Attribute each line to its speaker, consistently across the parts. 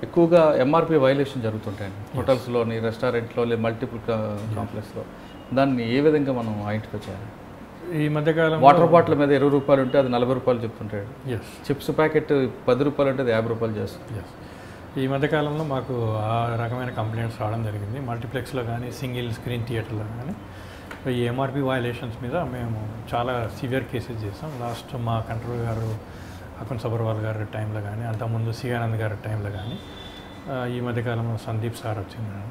Speaker 1: ఎక్కువగా MRP violation జరుగుతుంటాయండి హోటల్స్లోని, రెస్టారెంట్లో, లేదా మల్టిపుల్ కాంప్లెక్స్లో. దాన్ని ఏ విధంగా మనం ఐడెంటిఫై చేయాలి?
Speaker 2: ఈ మధ్యకాలం
Speaker 1: వాటర్ బాటిల్ మీద 20 రూపాయలు ఉంటే అది 40 రూపాయలు చెప్తుంటాడు. చిప్స్ ప్యాకెట్ 10 రూపాయలు ఉంటే అది 50 రూపాయలు చేస్తుంది.
Speaker 2: ఈ మధ్యకాలంలో మాకు ఆ రకమైన కంప్లైంట్స్ రావడం జరిగింది. మల్టీప్లెక్స్లో కానీ, సింగిల్ స్క్రీన్ థియేటర్లో కానీ ఈ ఎంఆర్పి వయలేషన్స్ మీద మేము చాలా సివియర్ కేసెస్ చేసాం. లాస్ట్ మా కంట్రోల్ గారు అకున్ సబర్వాల్ గారి టైంలో కానీ, అంతకుముందు సియానంద్ గారి టైంలో కానీ, ఈ మధ్యకాలంలో సందీప్ సార్ వచ్చింది.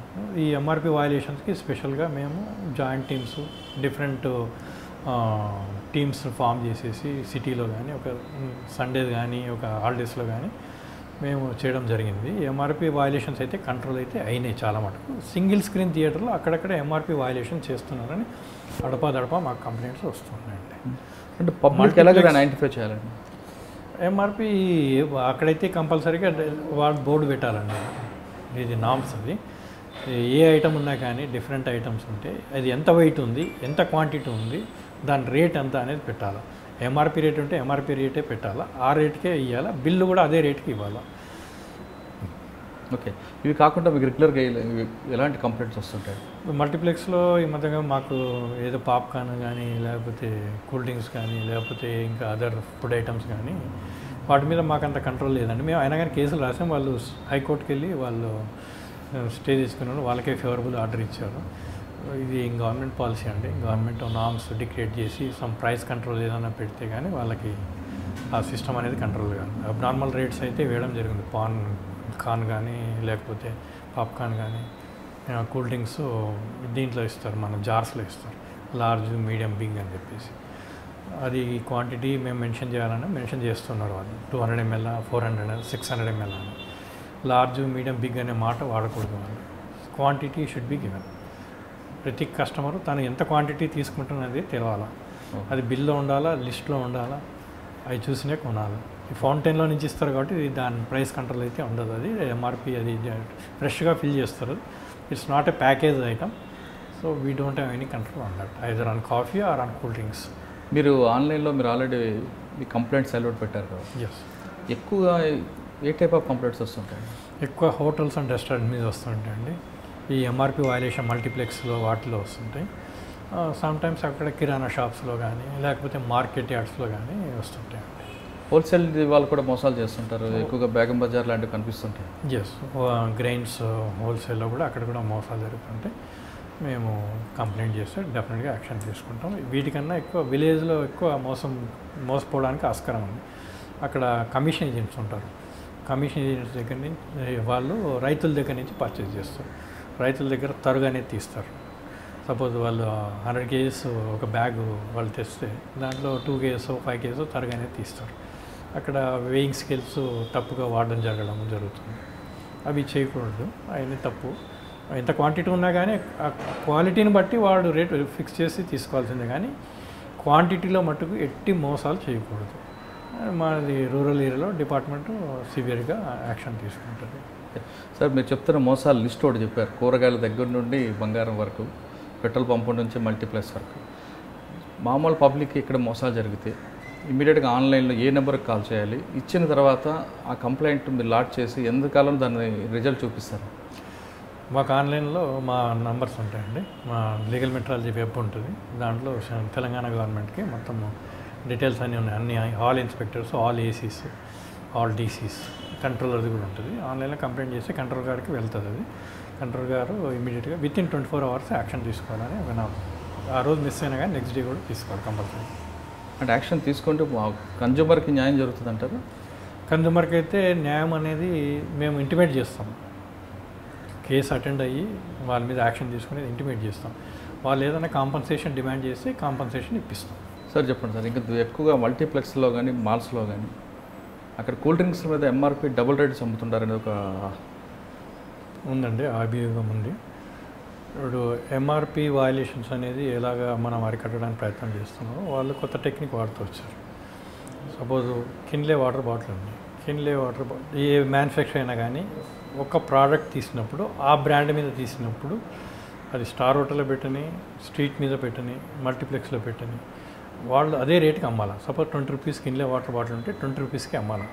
Speaker 2: ఈ ఎంఆర్పి వయలేషన్స్కి స్పెషల్గా మేము joint teams, different teams form చేసేసి సిటీలో కానీ, ఒక సండేస్ కానీ, ఒక హాలిడేస్లో కానీ మేము చేయడం జరిగింది. ఎంఆర్పి వయలేషన్స్ అయితే కంట్రోల్ అయితే అయినాయి చాలా మటుకు. సింగిల్ స్క్రీన్ థియేటర్లో అక్కడక్కడ ఎంఆర్పి వయలేషన్ చేస్తున్నారని అడపా మాకు కంప్లైంట్స్ వస్తున్నాయండి.
Speaker 1: అంటే పబ్లిక్ ఎలాగ ఐడెంటిఫై చేయాలండి?
Speaker 2: ఎంఆర్పి అక్కడైతే కంపల్సరీగా వాళ్ళు బోర్డు పెట్టాలండి. ఇది నామ్స్ అది. ఏ ఐటమ్ ఉన్నా కానీ డిఫరెంట్ ఐటమ్స్ ఉంటే అది ఎంత వెయిట్ ఉంది, ఎంత క్వాంటిటీ ఉంది, దాని రేట్ ఎంత అనేది పెట్టాలి. ఎంఆర్పి రేట్ ఉంటే ఎంఆర్పి రేటే పెట్టాలా, ఆ రేట్కే ఇవ్వాలా, బిల్లు కూడా అదే రేట్కి ఇవ్వాలా.
Speaker 1: ఓకే. ఇవి కాకుండా మీకు రెగ్యులర్గా ఎలాంటి కంప్లైంట్స్ వస్తుంటాయి?
Speaker 2: మల్టీప్లెక్స్లో ఈ మధ్యగా మాకు ఏదో పాప్కార్న్ కానీ, లేకపోతే కూల్ డ్రింక్స్ కానీ, లేకపోతే ఇంకా అదర్ ఫుడ్ ఐటమ్స్ కానీ, వాటి మీద మాకు అంత కంట్రోల్ లేదండి. మేము అయినా కానీ కేసులు రాసాం. వాళ్ళు హైకోర్టుకి వెళ్ళి వాళ్ళు స్టే తీసుకున్నారు, వాళ్ళకే ఫేవరబుల్ ఆర్డర్ ఇచ్చారు. ఇది గవర్నమెంట్ పాలసీ అండి. గవర్నమెంట్ నామ్స్ డిక్రియేట్ చేసి సమ్ ప్రైస్ కంట్రోల్ ఏదైనా పెడితే కానీ వాళ్ళకి ఆ సిస్టమ్ అనేది కంట్రోల్ కాదు. అబ్నార్మల్ రేట్స్ అయితే వేయడం జరిగింది. కార్న్ కానీ, లేకపోతే పాప్కార్న్ కానీ, కూల్ డ్రింక్స్ దీంట్లో ఇస్తారు, మన జార్స్లో ఇస్తారు, లార్జ్, మీడియం, బిగ్ అని చెప్పేసి. అది క్వాంటిటీ మేము మెన్షన్ చేయాలని మెన్షన్ చేస్తున్నారు వాళ్ళు. 200 ml, 400, 600 ml అని. లార్జ్, మీడియం, బిగ్ అనే మాట వాడకూడదు వాళ్ళు. Quantity should be given. ప్రతి కస్టమరు తను ఎంత క్వాంటిటీ తీసుకుంటున్నది తెలవాలా. అది బిల్లో ఉండాలా, లిస్ట్లో ఉండాలా, అవి చూసినే కొనాలి. ఈ ఫౌంటైన్లో నుంచి ఇస్తారు కాబట్టి దాని ప్రైస్ కంట్రోల్ అయితే ఉండదు. అది ఎంఆర్పి అది ఫ్రెష్గా ఫిల్ చేస్తారు. It's not a package item. So we don't have any control on that, either on coffee or on cool drinks.
Speaker 1: మీరు ఆన్లైన్లో మీరు ఆల్రెడీ మీ కంప్లైంట్స్ అలౌట్ పెట్టారు కదా?
Speaker 2: ఎస్.
Speaker 1: ఎక్కువగా ఏ టైప్ ఆఫ్ కంప్లైంట్స్ వస్తుంటాయి?
Speaker 2: ఎక్కువ హోటల్స్ అండ్ రెస్టారెంట్ మీద వస్తుంటాయండి. ఈ ఎంఆర్పి వయలేషన్ మల్టీప్లెక్స్లో వాటిలో వస్తుంటాయి. సమ్టైమ్స్ అక్కడ కిరాణా షాప్స్లో కానీ, లేకపోతే మార్కెట్ యార్డ్స్లో కానీ వస్తుంటాయి.
Speaker 1: హోల్సేల్ వాళ్ళు కూడా మోసాలు చేస్తుంటారు ఎక్కువగా, బేగం బజార్ లాంటివి కనిపిస్తుంటాయి.
Speaker 2: ఎస్. గ్రెయిన్స్ హోల్సేల్లో కూడా అక్కడ కూడా మోసాలు జరుగుతుంటాయి. మేము కంప్లైంట్ చేస్తే డెఫినెట్గా యాక్షన్ తీసుకుంటాం. వీటికన్నా ఎక్కువ విలేజ్లో ఎక్కువ మోసపోవడానికి ఆస్కారం ఉంది. అక్కడ కమిషన్ ఏజెంట్స్ ఉంటారు. కమిషన్ ఏజెంట్స్ దగ్గర నుంచి వాళ్ళు రైతుల దగ్గర నుంచి పర్చేజ్ చేస్తారు. రైతుల దగ్గర తరుగానే తీస్తారు. సపోజ్ వాళ్ళు 100 kgs ఒక బ్యాగ్ వాళ్ళు తెస్తే దాంట్లో 2 kgs 5 kgs తరుగానే తీస్తారు. అక్కడ వెయింగ్ స్కేల్స్ తప్పుగా వాడడం జరుగుతుంది. అవి చేయకూడదు, అవన్నీ తప్పు. ఎంత క్వాంటిటీ ఉన్నా కానీ ఆ క్వాలిటీని బట్టి వాడు రేట్ ఫిక్స్ చేసి తీసుకోవాల్సిందే, కానీ క్వాంటిటీలో మట్టుకు ఎట్టి మోసాలు చేయకూడదు. మాది రూరల్ ఏరియాలో డిపార్ట్మెంట్ సివియర్గా యాక్షన్ తీసుకుంటుంది.
Speaker 1: సార్, మీరు చెప్తున్న మోసాలు లిస్ట్ ఒకటి చెప్పారు. కూరగాయల దగ్గర నుండి బంగారం వరకు, పెట్రోల్ పంపు నుంచి మల్టీప్లెక్స్ వరకు. మామూలు పబ్లిక్ ఇక్కడ మోసాలు జరిగితే ఇమీడియట్గా ఆన్లైన్లో ఏ నెంబర్కి కాల్ చేయాలి? ఇచ్చిన తర్వాత ఆ కంప్లైంట్ మీరు లాట్ చేసి ఎంతకాలం దాన్ని రిజల్ట్ చూపిస్తారు?
Speaker 2: మాకు ఆన్లైన్లో మా నంబర్స్ ఉంటాయండి. మా లీగల్ మెట్రాలజీ వెబ్ ఉంటుంది. దాంట్లో తెలంగాణ గవర్నమెంట్కి మొత్తం డీటెయిల్స్ అన్నీ ఉన్నాయి. అన్ని all inspectors, all ACs, all DCs, కంట్రోలర్ది కూడా ఉంటుంది. ఆన్లైన్లో కంప్లైంట్ చేస్తే కంట్రోల్ గారికి వెళ్తుంది. అది కంట్రోల్ గారు ఇమీడియట్గా విత్ ఇన్ 24 hours యాక్షన్ తీసుకోవాలని ఒక నా ఆ రోజు మిస్ అయినా కానీ నెక్స్ట్ డే కూడా తీసుకోవాలి కంపల్సరీ.
Speaker 1: అంటే యాక్షన్ తీసుకుంటే కన్జ్యూమర్కి న్యాయం జరుగుతుంది అంటారు?
Speaker 2: కన్జ్యూమర్కి అయితే న్యాయం అనేది మేము ఇంటిమేట్ చేస్తాం. కేసు అటెండ్ అయ్యి వాళ్ళ మీద యాక్షన్ తీసుకునేది ఇంటిమేట్ చేస్తాం. వాళ్ళు ఏదైనా కాంపన్సేషన్ డిమాండ్ చేస్తే కాంపన్సేషన్ ఇప్పిస్తాం.
Speaker 1: సార్ చెప్పండి సార్, ఇంకా ఎక్కువగా మల్టీప్లెక్స్లో కానీ, మాల్స్లో కానీ అక్కడ కూల్ డ్రింక్స్ మీద ఎంఆర్పి డబుల్ రేట్స్ అమ్ముతుంటారని ఒక
Speaker 2: ఉందండి, అభియోగం ఉంది. ఇప్పుడు ఎంఆర్పి వయలేషన్స్ అనేది ఎలాగా మనం అరికట్టడానికి ప్రయత్నం చేస్తున్నామో వాళ్ళు కొత్త టెక్నిక్ వాడుతూ వచ్చారు. సపోజ్ కిన్లే వాటర్ బాటిల్ ఉంది. కిన్లే వాటర్ బాటిల్ ఏ మ్యానుఫ్యాక్చర్ అయినా కానీ ఒక ప్రోడక్ట్ తీసినప్పుడు ఆ బ్రాండ్ మీద తీసినప్పుడు అది స్టార్ హోటల్లో పెట్టని, స్ట్రీట్ మీద పెట్టని, మల్టీప్లెక్స్లో పెట్టని, వాళ్ళు అదే రేటుకి అమ్మాలి. సపోజ్ 20 రూపీస్కి కిన్లే వాటర్ బాటిల్ ఉంటే 20 రూపీస్కి అమ్మాలి.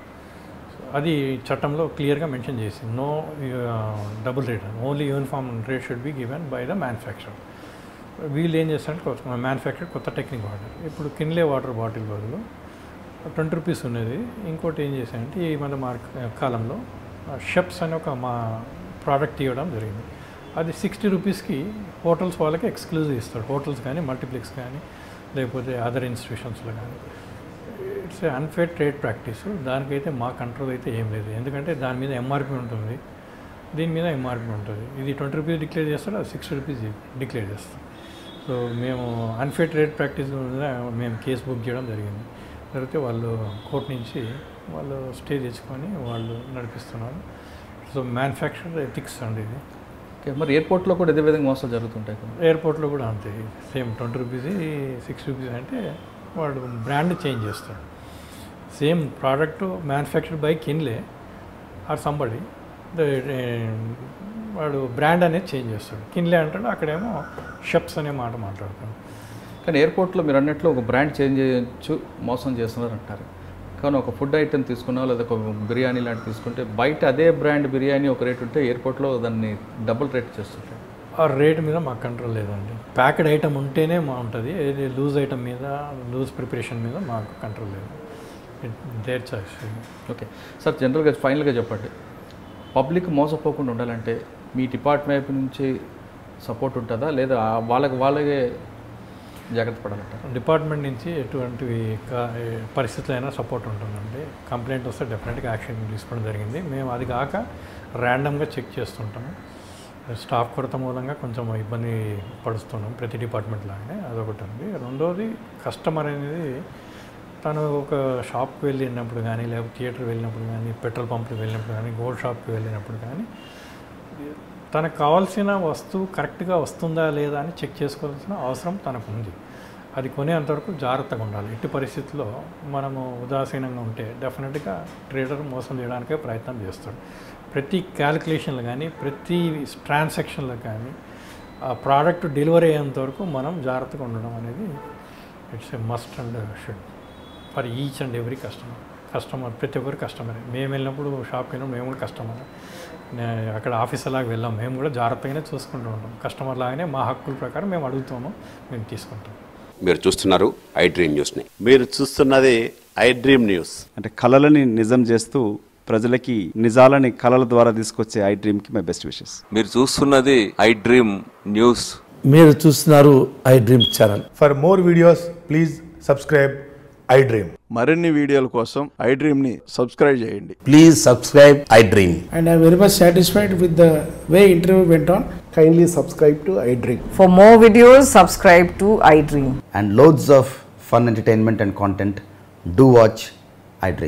Speaker 2: అది చట్టంలో క్లియర్గా మెన్షన్ చేసి no double rate, only uniform rate should be given by the manufacturer. వీళ్ళు ఏం చేస్తారంటే మ్యానుఫ్యాక్చర్ కొత్త టెక్నిక్ వాడారు. ఇప్పుడు కిన్లే వాటర్ బాటిల్ బదులు 20 రూపీస్ ఉన్నది ఇంకోటి ఏం చేశారంటే ఈ మన కాలంలో షెప్స్ అని ఒక మా ప్రోడక్ట్ ఇవ్వడం జరిగింది. అది 60 రూపీస్కి హోటల్స్ వాళ్ళకి ఎక్స్క్లూజివ్ ఇస్తాడు. హోటల్స్ కానీ మల్టీప్లెక్స్ కానీ లేకపోతే అదర్ ఇన్స్టిట్యూషన్స్లో కానీ. It's unfair trade practice. దానికైతే మా కంట్రోల్ అయితే ఏం లేదు. ఎందుకంటే దాని మీద ఎంఆర్పి ఉంటుంది, దీని మీద ఎంఆర్పి ఉంటుంది. ఇది 20 రూపీస్ డిక్లేర్ చేస్తాడు, అది 60 రూపీస్ డిక్లేర్ చేస్తాం. సో మేము అన్ఫేర్ ట్రేడ్ ప్రాక్టీస్ మీద మేము కేసు బుక్ చేయడం జరిగింది. జరిగితే వాళ్ళు కోర్టు నుంచి వాళ్ళు స్టే తెచ్చుకొని వాళ్ళు నడిపిస్తున్నారు. సో మ్యానుఫ్యాక్చరర్ ఎథిక్స్ అండి ఇది.
Speaker 1: మరి ఎయిర్పోర్ట్లో కూడా ఇదే విధంగా మోసాలు జరుగుతుంటాయి కదా?
Speaker 2: ఎయిర్పోర్ట్లో కూడా అంతే, సేమ్ 20 రూపీస్ 60 రూపీస్ అంటే వాడు బ్రాండ్ చేంజ్ చేస్తాడు. Same product manufactured by Kinley or somebody, వాడు బ్రాండ్ అనేది చేంజ్ చేస్తాడు. కిన్లే అంటాడు, అక్కడేమో షెప్స్ అనే మాట మాట్లాడతాడు.
Speaker 1: కానీ ఎయిర్పోర్ట్లో మీరు అన్నట్లు ఒక బ్రాండ్ చేంజ్ చేయొచ్చు, మోసం చేస్తున్నారు అంటారు. కానీ ఒక ఫుడ్ ఐటెం తీసుకున్నా లేదా ఒక బిర్యానీ లాంటి తీసుకుంటే బయట అదే బ్రాండ్ బిర్యానీ ఒక రేట్ ఉంటే ఎయిర్పోర్ట్లో దాన్ని డబుల్ రేట్ చేస్తుంటారు.
Speaker 2: ఆ రేట్ మీద మాకు కంట్రోల్ లేదండి. ప్యాకెడ్ ఐటమ్ ఉంటేనే మా ఉంటుంది. ఏది లూజ్ ఐటమ్ మీద, లూజ్ ప్రిపరేషన్ మీద మాకు కంట్రోల్ లేదు. Their choice.
Speaker 1: ఓకే సార్, జనరల్గా ఫైనల్గా చెప్పండి, పబ్లిక్ మోసపోకుండా ఉండాలంటే మీ డిపార్ట్మెంట్ వైపు నుంచి సపోర్ట్ ఉంటుందా లేదా వాళ్ళకే జాగ్రత్త పడాలంటారు?
Speaker 2: డిపార్ట్మెంట్ నుంచి ఎటువంటి పరిస్థితులైనా సపోర్ట్ ఉంటుందండి. కంప్లైంట్ వస్తే డెఫినెట్గా యాక్షన్ తీసుకోవడం జరిగింది. మేము అది కాక ర్యాండమ్గా చెక్ చేస్తుంటాము. స్టాఫ్ కొరత మూలంగా కొంచెం ఇబ్బంది పడుతున్నాం ప్రతి డిపార్ట్మెంట్ లాగానే, అదొకటి ఉంది. రెండోది కస్టమర్ అనేది తను ఒక షాప్కి వెళ్ళినప్పుడు కానీ లేకపోతే థియేటర్ వెళ్ళినప్పుడు కానీ పెట్రోల్ పంప్కి వెళ్ళినప్పుడు కానీ గోల్డ్ షాప్కి వెళ్ళినప్పుడు కానీ తనకు కావాల్సిన వస్తువు కరెక్ట్గా వస్తుందా లేదా అని చెక్ చేసుకోవాల్సిన అవసరం తనకు ఉంది. అది కొనేంతవరకు జాగ్రత్తగా ఉండాలి. ఎట్టి పరిస్థితుల్లో మనము ఉదాసీనంగా ఉంటే డెఫినెట్గా ట్రేడర్ మోసం చేయడానికే ప్రయత్నం చేస్తాడు. ప్రతి క్యాలిక్యులేషన్లు కానీ ప్రతి ట్రాన్సాక్షన్లో కానీ ఆ ప్రోడక్ట్ డెలివరీ అయ్యేంతవరకు మనం జాగ్రత్తగా ఉండడం అనేది it's a must and should for each and every customer. ప్రతి ఒక్కరు కస్టమరే. మేము వెళ్ళినప్పుడు షాప్కి వెళ్ళినప్పుడు మేము కూడా కస్టమర్. అక్కడ ఆఫీసర్ లాగా వెళ్ళాం, మేము కూడా జాగ్రత్తగానే చూసుకుంటూ ఉంటాం. కస్టమర్ లాగానే మా హక్కుల ప్రకారం మేము అడుగుతాము, మేము తీసుకుంటాం.
Speaker 3: మీరు చూస్తున్నారు ఐ డ్రీమ్ న్యూస్ని. మీరు చూస్తున్నది ఐ డ్రీమ్ న్యూస్.
Speaker 4: అంటే కళలని నిజం చేస్తూ ప్రజలకి నిజాలని కళల ద్వారా తీసుకొచ్చే ఐ డ్రీమ్కి మై బెస్ట్ విషెస్.
Speaker 5: మీరు చూస్తున్నది ఐ డ్రీమ్ న్యూస్.
Speaker 6: మీరు చూస్తున్నారు I dream channel.
Speaker 7: For more videos please subscribe I dream.
Speaker 8: మరిన్ని వీడియోల కోసం ఐ డ్రీమ్ని సబ్స్క్రైబ్ చేయండి.
Speaker 6: Please subscribe I dream.
Speaker 9: And I'm very much satisfied with the way interview went on.
Speaker 7: Kindly subscribe to I Dream.
Speaker 10: For more videos, subscribe to I Dream.
Speaker 6: And loads of fun entertainment and content. Do watch